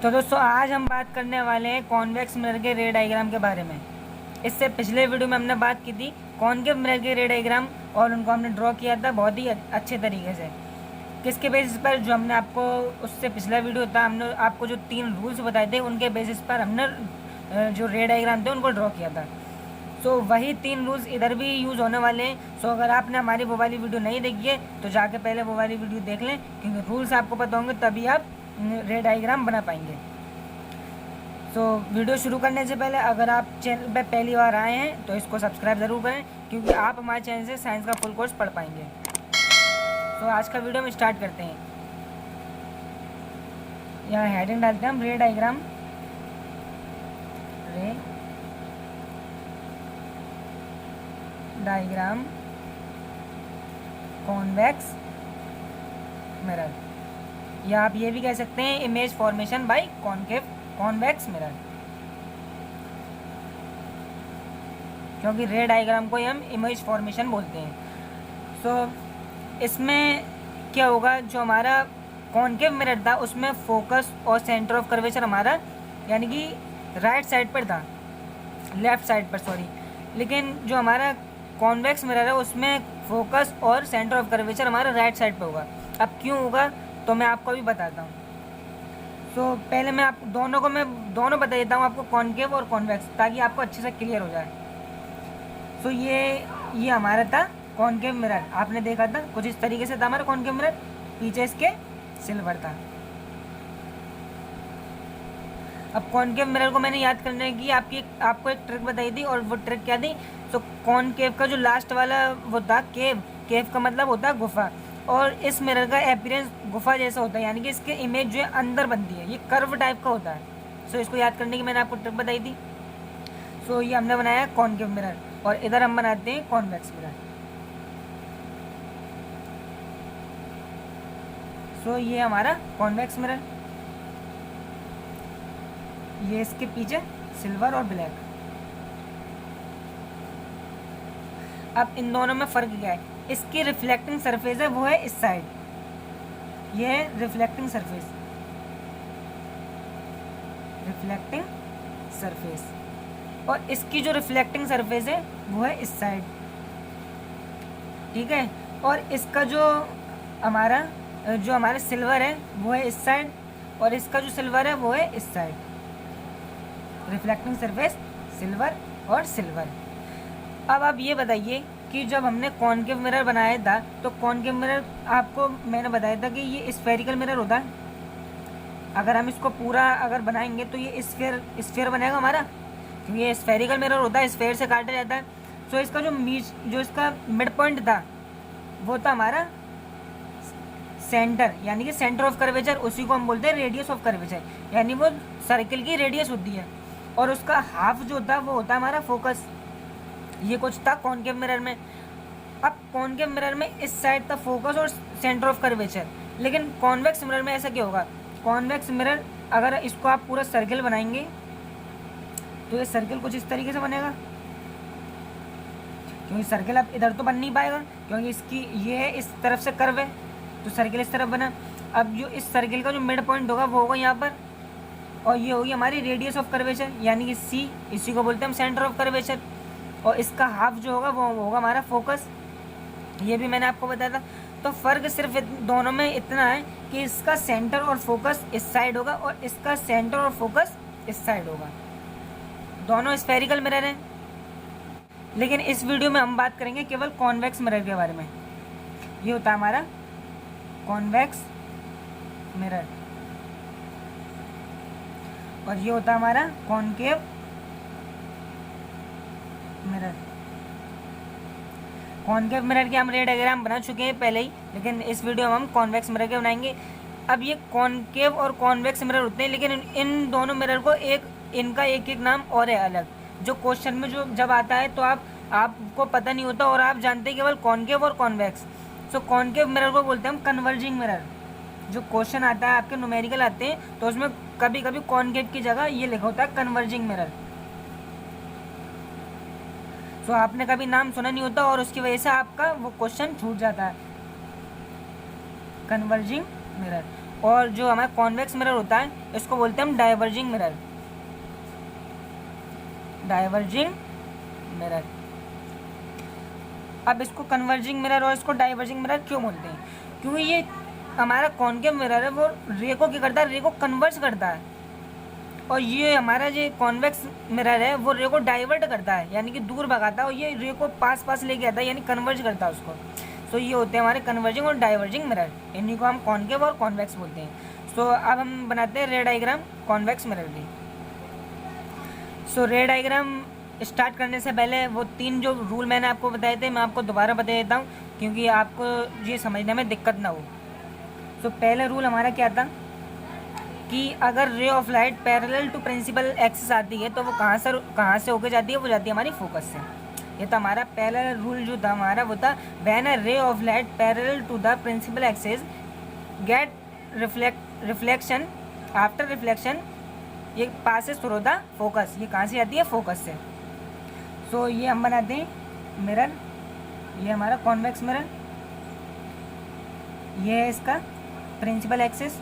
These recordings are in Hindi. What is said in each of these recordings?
तो दोस्तों आज हम बात करने वाले हैं कॉन्वेक्स मिरर के रे डायग्राम के बारे में। इससे पिछले वीडियो में हमने बात की थी कॉनकेव मिरर के रे डायग्राम और उनको हमने ड्रॉ किया था बहुत ही अच्छे तरीके से। किसके बेसिस पर? जो हमने आपको उससे पिछला वीडियो था, हमने आपको जो 3 रूल्स बताए थे उनके बेसिस पर हमने जो रे डायग्राम थे उनको ड्रॉ किया था। सो वही 3 रूल्स इधर भी यूज़ होने वाले हैं। सो अगर आपने हमारी वो वाली वीडियो नहीं देखी है तो जाके पहले वो वाली वीडियो देख लें, क्योंकि रूल्स आपको पता होंगे तभी आप रे डायग्राम बना पाएंगे। सो वीडियो शुरू करने से पहले अगर आप चैनल पर पहली बार आए हैं तो इसको सब्सक्राइब ज़रूर करें, क्योंकि आप हमारे चैनल से साइंस का फुल कोर्स पढ़ पाएंगे। तो आज का वीडियो हम स्टार्ट करते हैं। यहाँ हेडिंग डालते हैं हम रे डायग्राम, रे डायग्राम कॉन्वेक्स मिरर, या आप ये भी कह सकते हैं image formation by convex mirror, क्योंकि रे डायग्राम को ही हम इमेज फॉर्मेशन बोलते हैं। सो इसमें क्या होगा, जो हमारा कॉन्केव मिरर था उसमें फोकस और सेंटर ऑफ कर्वेचर हमारा यानी कि राइट साइड पर था, लेफ़्ट साइड पर सॉरी, लेकिन जो हमारा कॉन्वेक्स मिरर है उसमें फोकस और सेंटर ऑफ कर्वेचर हमारा राइट साइड पर होगा। अब क्यों होगा तो मैं आपको अभी बताता हूँ। सो पहले मैं आप दोनों बता देता हूँ आपको, कॉन्केव और कॉन्वेक्स, ताकि आपको अच्छे से क्लियर हो जाए। सो ये हमारा था कॉन्केव मिरर, आपने देखा था कुछ इस तरीके से था हमारा कॉन्केव मिरर, पीछे इसके सिल्वर था। अब कॉन्केव मिरर को मैंने याद करने की आपको एक ट्रिक बताई थी, और वो ट्रिक क्या थी? तो कॉन्केव का जो लास्ट वाला वो था केव का मतलब होता है गुफा, और इस मिरर का अपीयरेंस गुफा जैसा होता है, यानी कि इसके इमेज जो है अंदर बनती है, ये कर्व टाइप का होता है। सो इसको याद करने की मैंने आपको ट्रिक बताई थी। सो ये हमने बनाया कॉन्केव मिरर, और इधर हम बनाते हैं कॉन्वेक्स मिरर। सो ये हमारा कॉन्वेक्स मिरर, ये इसके पीछे सिल्वर और ब्लैक। अब इन दोनों में फ़र्क क्या है? इसकी रिफ्लेक्टिंग सरफेस है वो है इस साइड, ये है रिफ्लेक्टिंग सरफेस, और इसकी जो रिफ्लेक्टिंग सरफेस है वो है इस साइड, ठीक है। और इसका जो हमारा सिल्वर है वो है इस साइड, और इसका जो सिल्वर है वो है इस साइड। रिफ्लेक्टिंग सरफेस सिल्वर और सिल्वर। अब आप ये बताइए कि जब हमने कॉन्केव मिरर बनाया था तो कॉन्केव मिरर आपको मैंने बताया था कि ये स्फेरिकल मिरर होता है। अगर हम इसको पूरा अगर बनाएंगे तो ये स्फेयर बनेगा हमारा, क्योंकि ये स्फेरिकल मिरर होता है, स्फेयर से काटा जाता है। सो इसका जो इसका मिड पॉइंट था वो था हमारा सेंटर, यानी कि सेंटर ऑफ कर्वेचर, उसी को हम बोलते हैं रेडियस ऑफ कर्वेचर, यानी वो सर्किल की रेडियस होती है। और उसका हाफ जो होता है वो होता है हमारा फोकस। ये कुछ था कॉन्केव मिरर में। अब कॉन्केव मिरर में इस साइड था फोकस और सेंटर ऑफ कर्वेचर, लेकिन कॉन्वेक्स मिरर में ऐसा क्या होगा? कॉन्वेक्स मिरर अगर इसको आप पूरा सर्किल बनाएंगे तो ये सर्किल कुछ इस तरीके से बनेगा, क्योंकि सर्किल अब इधर तो बन नहीं पाएगा, क्योंकि इसकी ये इस तरफ से कर्व है तो सर्किल इस तरफ बना। अब जो इस सर्किल का जो मिड पॉइंट होगा वो होगा यहाँ पर, और ये होगी हमारी रेडियस ऑफ कर्वेचर, यानी कि सी, इसी को बोलते हैं हम सेंटर ऑफ कर्वेचर। और इसका हाफ जो होगा वो होगा हमारा फोकस, ये भी मैंने आपको बताया था। तो फ़र्क सिर्फ दोनों में इतना है कि इसका सेंटर और फोकस इस साइड होगा और इसका सेंटर और फोकस इस साइड होगा। दोनों स्फेरिकल मिरर हैं, लेकिन इस वीडियो में हम बात करेंगे केवल कॉन्वेक्स मिरर के बारे में। ये होता है हमारा कॉन्वेक्स मिरर, और ये होता है हमारा कॉन्केव मिरर। कॉन्केव मिरर के हम रे डायग्राम बना चुके हैं पहले ही, लेकिन इस वीडियो में हम कॉन्वेक्स मिरर के बनाएंगे। अब ये कॉन्केव और कॉन्वेक्स मिरर होते हैं, लेकिन इन दोनों मिरर को इनका एक नाम और है अलग, जो क्वेश्चन में जब आता है तो आपको पता नहीं होता और आप जानते हैं केवल कॉन्केव और कॉन्वेक्स। सो कॉन्केव मिरर को बोलते हैं हम कन्वर्जिंग मिरर। जो क्वेश्चन आता है आपके न्यूमेरिकल आते हैं तो उसमें कभी कभी कॉन्केव की जगह ये लिखा होता है कन्वर्जिंग मिरर। सो आपने कभी नाम सुना नहीं होता और उसकी वजह से आपका वो क्वेश्चन छूट जाता है, कन्वर्जिंग मिरर। और जो हमारा कॉन्वेक्स मिरर होता है इसको बोलते हैं हम डाइवर्जिंग मिरर। Diverging mirror. अब इसको कन्वर्जिंग मिरर और इसको डाइवर्जिंग मिरर क्यों बोलते हैं? क्योंकि ये हमारा कॉन्केव मिरर है वो रे को क्या करता है, रे को कन्वर्ज करता है, और ये हमारा जो कॉन्वेक्स मिरर है वो रे को डाइवर्ट करता है, यानी कि दूर भगाता है, और ये रे को पास पास लेके आता है, यानी कन्वर्ज करता है उसको। सो ये होते हैं हमारे कन्वर्जिंग और डाइवर्जिंग मिरर, इन्हीं को हम कॉन्केव और कॉन्वेक्स बोलते हैं। सो अब हम बनाते हैं रे डायग्राम कॉन्वेक्स मिरर की। सो रे डायग्राम स्टार्ट करने से पहले वो 3 जो रूल मैंने आपको बताए थे मैं आपको दोबारा बता देता हूँ, क्योंकि आपको ये समझने में दिक्कत ना हो। सो पहला रूल हमारा क्या था कि अगर ray of light parallel to principal axis आती है तो वो कहाँ से होके जाती है, वो जाती है हमारी फोकस से। ये तो हमारा पहला रूल जो था हमारा वो था, when a ray of light parallel to the principal axis get reflection after reflection ये पासेस थ्रू द फोकस, ये कहाँ से आती है, फोकस से। सो ये हम बनाते हैं मिरर, ये हमारा कॉन्वेक्स मिरर, ये है इसका प्रिंसिपल एक्सिस।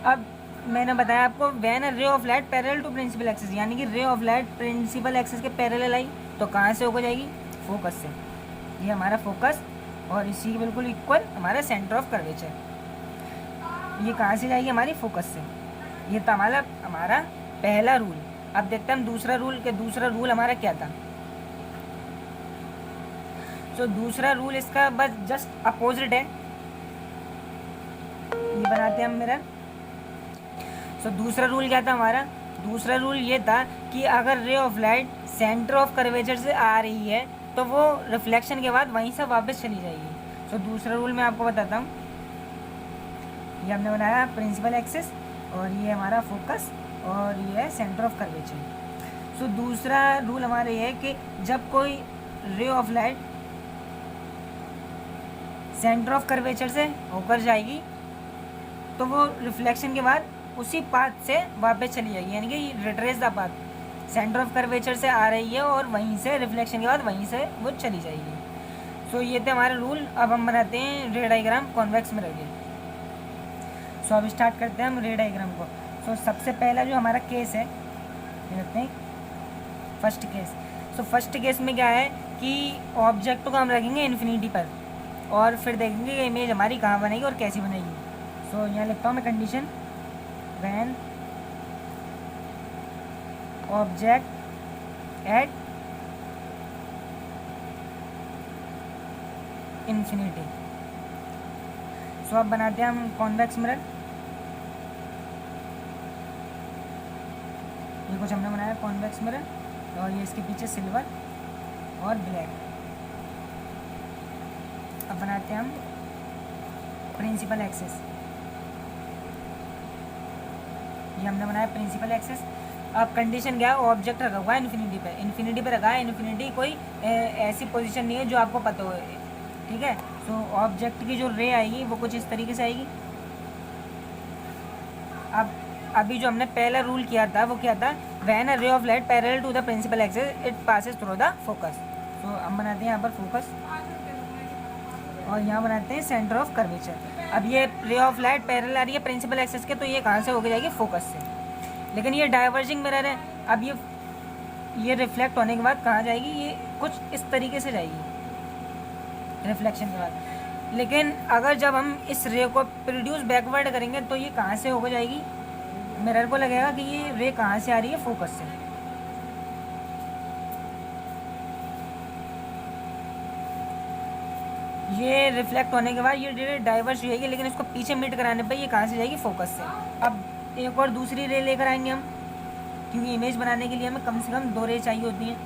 अब मैंने बताया आपको when a ray of light parallel to principal axis, यानी कि ray of light principal axis के पैरेलल आई तो कहाँ से होकर जाएगी, फोकस से। ये हमारा फोकस और इसी के बिल्कुल इक्वल हमारा सेंटर ऑफ कर्वेचर, ये कहाँ से जाएगी, हमारी फोकस से। ये था हमारा पहला रूल। अब देखते हैं हम दूसरा रूल के दूसरा रूल हमारा क्या था। सो दूसरा रूल इसका बस जस्ट अपोजिट है, ये बनाते हैं हम मिरर। सो दूसरा रूल क्या था हमारा, दूसरा रूल ये था कि अगर ray of light centre of curvature से आ रही है तो वो रिफ्लेक्शन के बाद वहीं से वापस चली जाएगी। सो दूसरा रूल मैं आपको बताता हूँ। ये हमने बनाया प्रिंसिपल एक्सिस और ये हमारा फोकस और ये है सेंटर ऑफ कर्वेचर। सो दूसरा रूल हमारा ये है कि जब कोई रे of light centre of curvature से होकर जाएगी तो वो रिफ्लेक्शन के बाद उसी पाथ से वापस चली जाएगी, यानी कि retrace the path, centre of curvature से आ रही है और वहीं से रिफ्लेक्शन के बाद वहीं से वो चली जाएगी। सो ये थे हमारे रूल। अब हम बनाते हैं रे डायग्राम कॉन्वेक्स मिरर के। सो अब स्टार्ट करते हैं हम रे डायग्राम को। सो सबसे पहला जो हमारा केस है ये देखते हैं first case. So first case में क्या है कि ऑब्जेक्ट को हम रखेंगे इन्फिनिटी पर और फिर देखेंगे कि इमेज हमारी कहाँ बनेगी और कैसी बनेगी। सो यहाँ लिखता हूँ मैं condition, when object at infinity. So अब बनाते हैं हम कॉन्वेक्स मिरर। ये कुछ हमने बनाया कॉन्वेक्स मिरर और ये इसके पीछे सिल्वर और ब्लैक। अब बनाते हैं हम प्रिंसिपल एक्सिस। ये हमने बनाया प्रिंसिपल एक्सिस। अब कंडीशन क्या है, ऑब्जेक्ट रखा हुआ है इन्फिनिटी पे, इन्फिनिटी पे रखा है। इन्फिनिटी कोई ऐसी पोजीशन नहीं है जो आपको पता हो, ठीक है। सो ऑब्जेक्ट की जो रे आएगी वो कुछ इस तरीके से आएगी। अब अभी जो हमने पहला रूल किया था वो क्या था, when a ray of light parallel to the principal axis it passes through the focus. तो हम बनाते हैं यहाँ पर फोकस और यहाँ बनाते हैं सेंटर ऑफ कर्वेचर। अब ये रे ऑफ लाइट पैरेलल आ रही है प्रिंसिपल एक्सिस के, तो ये कहाँ से होके जाएगी, फोकस से। लेकिन ये डाइवर्जिंग मिरर है, अब ये रिफ्लेक्ट होने के बाद कहाँ जाएगी, ये कुछ इस तरीके से जाएगी रिफ्लेक्शन के बाद। लेकिन अगर जब हम इस रे को प्रोड्यूस बैकवर्ड करेंगे तो ये कहाँ से होकर जाएगी, मिरर को लगेगा कि ये रे कहाँ से आ रही है, फोकस से। ये रिफ्लेक्ट होने के बाद ये रे डाइवर्स होगी, लेकिन इसको पीछे मीट कराने पर ये कहाँ से जाएगी, फोकस से। अब एक और दूसरी रे लेकर आएंगे हम, क्योंकि इमेज बनाने के लिए हमें कम से कम 2 रे चाहिए होती हैं।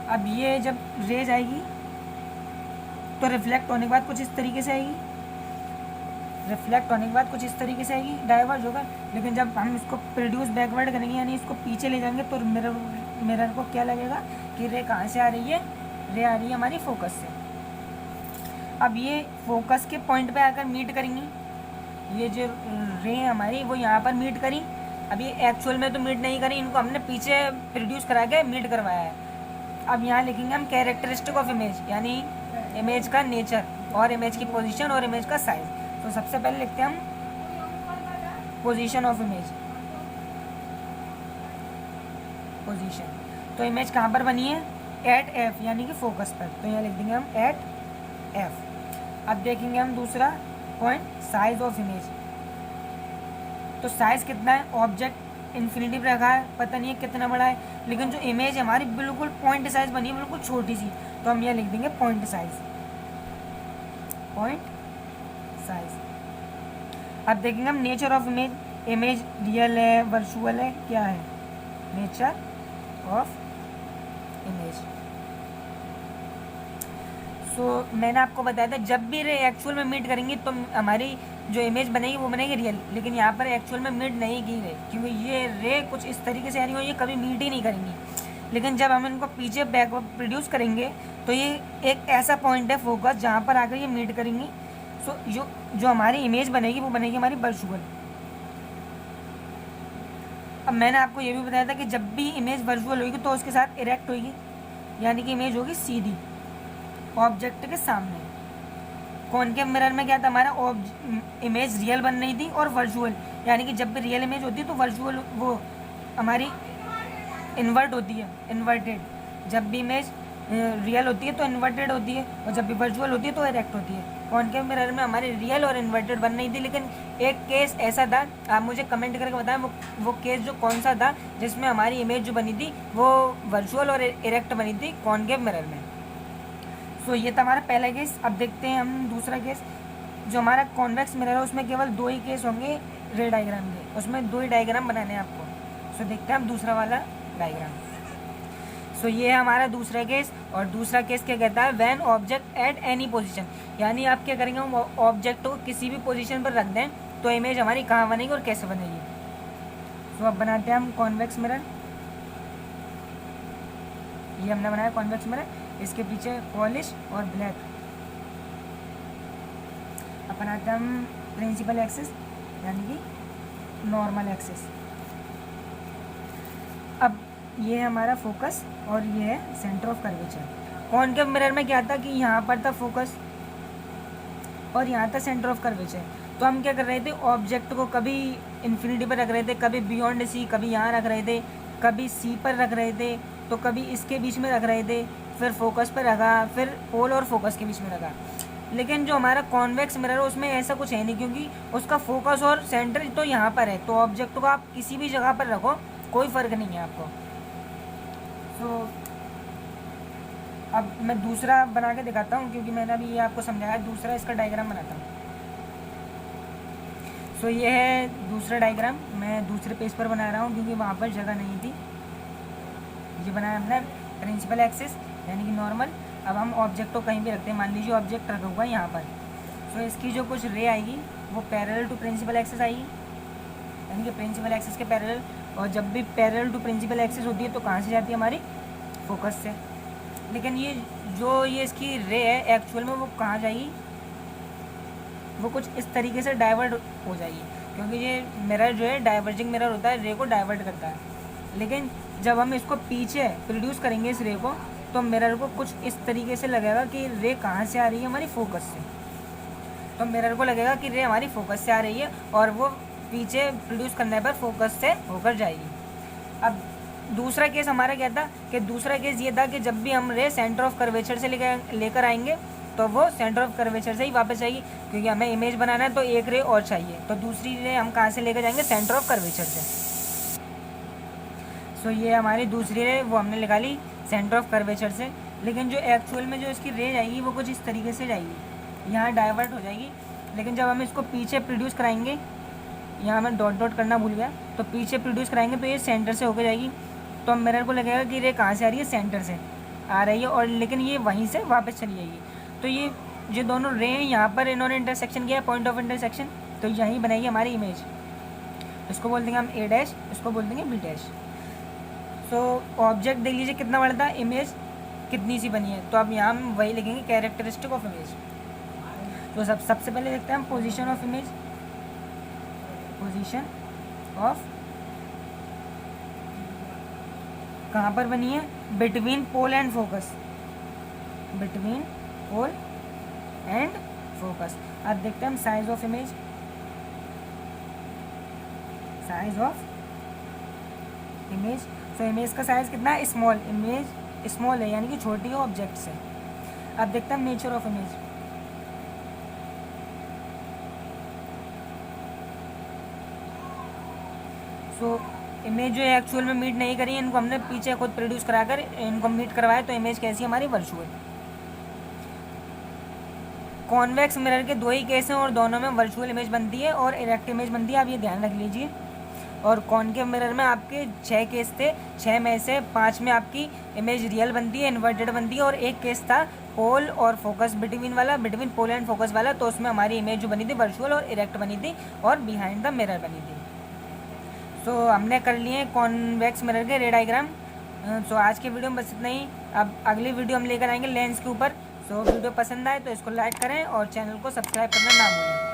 अब ये जब रे जाएगी तो रिफ्लेक्ट होने के बाद कुछ इस तरीके से आएगी, रिफ्लेक्ट होने के बाद कुछ इस तरीके से आएगी, डाइवर्ज होगा। लेकिन जब हम इसको प्रोड्यूस बैकवर्ड करेंगे यानी इसको पीछे ले जाएंगे तो मिरर को क्या लगेगा कि रे कहाँ से आ रही है, रे आ रही है हमारी फोकस से। अब ये फोकस के पॉइंट पे आकर मीट करेंगी, ये जो रे हमारी वो यहाँ पर मीट करी। अब ये एक्चुअल में तो मीट नहीं करी, इनको हमने पीछे प्रोड्यूस करा के मीट करवाया है। अब यहाँ लिखेंगे हम कैरेक्टरिस्टिक ऑफ इमेज, यानी इमेज का नेचर और इमेज की पोजीशन और इमेज का साइज। तो सबसे पहले लिखते हैं हम पोजीशन ऑफ इमेज, पोजीशन। तो इमेज कहाँ पर बनी है? एट एफ, यानी कि फोकस पर। तो यहाँ लिख देंगे हम एट एफ। अब देखेंगे हम दूसरा पॉइंट, साइज ऑफ इमेज। तो साइज कितना है? ऑब्जेक्ट इन्फिनिटी पर रखा है, पता नहीं है कितना बड़ा है, लेकिन जो इमेज है हमारी बिल्कुल पॉइंट साइज बनी है, बिल्कुल छोटी सी। तो हम यहाँ लिख देंगे पॉइंट साइज, पॉइंट साइज। अब देखेंगे हम nature of image. Image real है, वर्चुअल है, क्या है? Nature of image. सो मैंने आपको बताया था जब भी रे एक्चुअल में मीट करेंगी तो हमारी जो इमेज बनेगी वो बनेगी रियल, लेकिन यहाँ पर एक्चुअल में मीट नहीं की गई क्योंकि ये रे कुछ इस तरीके से आ रही हो, ये कभी मीट ही नहीं करेंगी। लेकिन जब हम इनको पीछे बैकवर्ड प्रोड्यूस करेंगे तो ये एक ऐसा पॉइंट है फोकस जहाँ पर आकर ये मीट करेंगी। सो जो हमारी इमेज बनेगी वो बनेगी हमारी वर्चुअल। अब मैंने आपको ये भी बताया था कि जब भी इमेज वर्चुअल होगी तो उसके साथ इरेक्ट होगी, यानी कि इमेज होगी सीधी ऑब्जेक्ट के सामने। कॉनकेव मिरर में क्या था? हमारा इमेज रियल बन रही थी और वर्चुअल, यानी कि जब भी रियल इमेज होती है तो वर्चुअल वो हमारी इन्वर्ट होती है, इन्वर्टेड। जब भी इमेज रियल होती है तो इन्वर्टेड होती है, और जब भी वर्चुअल होती है तो इरेक्ट होती है। कॉनकेव मिरर में हमारी रियल और इन्वर्टेड बन रही थी, लेकिन एक केस ऐसा था, आप मुझे कमेंट करके बताएं वो केस जो कौन सा था जिसमें हमारी इमेज जो बनी थी वो वर्चुअल और इरेक्ट बनी थी कॉनकेव मिरर में। सो ये था हमारा पहला केस। अब देखते हैं हम दूसरा केस। जो हमारा कॉन्वेक्स मिरर है उसमें केवल 2 ही केस होंगे रे डायग्राम के, उसमें 2 ही डायग्राम बनाने हैं आपको। सो देखते हैं हम दूसरा वाला डायग्राम। सो ये है हमारा दूसरा केस। और दूसरा केस क्या कहता है? When object at any position, यानी आप क्या करेंगे, हम ऑब्जेक्ट को किसी भी पोजीशन पर रख दें तो इमेज हमारी कहाँ बनेगी और कैसे बनेगी। सो अब बनाते हैं हम कॉन्वेक्स मिरर। ये हमने बनाया कॉन्वेक्स मिरर, इसके पीछे पॉलिश और ब्लैक। अब बनाते हैं हम प्रिंसिपल एक्सिस, यानी कि नॉर्मल एक्सिस। अब ये है हमारा फोकस और ये है centre of curvature. Concave mirror में क्या था कि यहाँ पर था फोकस और यहाँ था सेंटर ऑफ कर्वेचर। तो हम क्या कर रहे थे, ऑब्जेक्ट को कभी इन्फिनिटी पर रख रहे थे, कभी बियॉन्ड सी, कभी यहाँ रख रहे थे, कभी सी पर रख रहे थे, तो कभी इसके बीच में रख रहे थे, फिर फोकस पर रखा, फिर पोल और फोकस के बीच में रखा। लेकिन जो हमारा कॉन्वेक्स मिरर है उसमें ऐसा कुछ है नहीं, क्योंकि उसका फोकस और सेंटर तो यहाँ पर है। तो ऑब्जेक्ट को आप किसी भी जगह पर रखो, कोई फ़र्क नहीं है आपको। तो अब मैं दूसरा बना के दिखाता हूँ, क्योंकि मैंने अभी ये आपको समझाया। दूसरा इसका डायग्राम बनाता हूँ। सो ये है दूसरा डायग्राम, मैं दूसरे पेज पर बना रहा हूँ क्योंकि वहाँ पर जगह नहीं थी। ये बनाया हमने प्रिंसिपल एक्सिस, यानी कि नॉर्मल। अब हम ऑब्जेक्ट को कहीं भी रखते हैं, मान लीजिए ऑब्जेक्ट रखा हुआ है यहाँ पर। सो इसकी जो कुछ रे आएगी वो पैरेलल टू प्रिंसिपल एक्सिस आएगी, यानी कि प्रिंसिपल एक्सिस के पैरेलल। और जब भी पैरेलल टू प्रिंसिपल एक्सिस होती है तो कहाँ से जाती है? हमारी फोकस से। लेकिन ये इसकी रे है एक्चुअल में वो कहाँ जाएगी? वो कुछ इस तरीके से डाइवर्ट हो जाएगी, क्योंकि ये मिरर जो है डाइवर्जिंग मिरर होता है, रे को डाइवर्ट करता है। लेकिन जब हम इसको पीछे प्रोड्यूस करेंगे इस रे को, तो मिरर को कुछ इस तरीके से लगेगा कि रे कहाँ से आ रही है? हमारी फोकस से। तो मिरर को लगेगा कि रे हमारी फोकस से आ रही है, और वो पीछे प्रोड्यूस करने पर फोकस से होकर जाएगी। अब दूसरा केस हमारा क्या था कि दूसरा केस ये था कि जब भी हम रे सेंटर ऑफ कर्वेचर से लेकर आएंगे तो वो सेंटर ऑफ कर्वेचर से ही वापस आएगी, क्योंकि हमें इमेज बनाना है तो एक रे और चाहिए। तो दूसरी रे हम कहाँ से लेकर जाएंगे? सेंटर ऑफ कर्वेचर से। सो ये हमारी दूसरी रे वो हमने निकाली सेंटर ऑफ कर्वेचर से। लेकिन जो एक्चुअल में जो इसकी रे जाएगी वो कुछ इस तरीके से जाएगी, यहाँ डाइवर्ट हो जाएगी। लेकिन जब हम इसको पीछे प्रोड्यूस कराएंगे, यहाँ मैं डॉट डॉट करना भूल गया, तो पीछे प्रोड्यूस कराएंगे तो ये सेंटर से होकर जाएगी। तो हम मिरर को लगेगा कि रे कहाँ से आ रही है? सेंटर से आ रही है, और लेकिन ये वहीं से वापस चली जाएगी। तो ये जो दोनों रे हैं यहाँ पर इन्होंने इंटरसेक्शन किया, पॉइंट ऑफ इंटरसेक्शन, तो यहीं बनाएगी हमारी इमेज। इसको बोल देंगे हम ए डैश, इसको बोल देंगे बी डैश। सो ऑब्जेक्ट देख लीजिए कितना बड़ा था, इमेज कितनी सी बनी है। तो अब यहाँ हम वही लिखेंगे कैरेक्टरिस्टिक ऑफ इमेज। तो सबसे पहले देखते हैं हम position of image. Position of कहाँ पर बनी है? Between pole and focus, between pole and focus. अब देखते हैं हम size of image. Size of image, तो इमेज का साइज कितना है, स्मॉल, इमेज स्मॉल है यानी कि छोटी है ऑब्जेक्ट से। अब देखते हैं हम nature of image. So image जो है एक्चुअल में मीट नहीं करी है, इनको हमने पीछे खुद प्रोड्यूस कराकर इनको मीट करवाया, तो इमेज कैसी है हमारी, वर्चुअल। कॉन्वेक्स मिरर के दो ही केस हैं और दोनों में वर्चुअल इमेज बनती है और इरेक्ट इमेज बनती है, आप ये ध्यान रख लीजिए। और कॉनकेव मिरर में आपके 6 केस थे, 6 में से 5 में आपकी इमेज रियल बनती है, इन्वर्टेड बनती है, और एक केस था पोल और फोकस बिटवीन वाला, बिटवीन पोल एंड फोकस वाला, तो उसमें हमारी इमेज जो बनी थी वर्चुअल और इरेक्ट बनी थी और बिहाइंड द मिरर बनी थी। सो हमने कर लिए कॉन्वेक्स मिरर के रे डायग्राम। सो आज के वीडियो में बस इतना ही। अब अगली वीडियो हम लेकर आएंगे लेंस के ऊपर। सो वीडियो पसंद आए तो इसको लाइक करें और चैनल को सब्सक्राइब करना ना भूलें।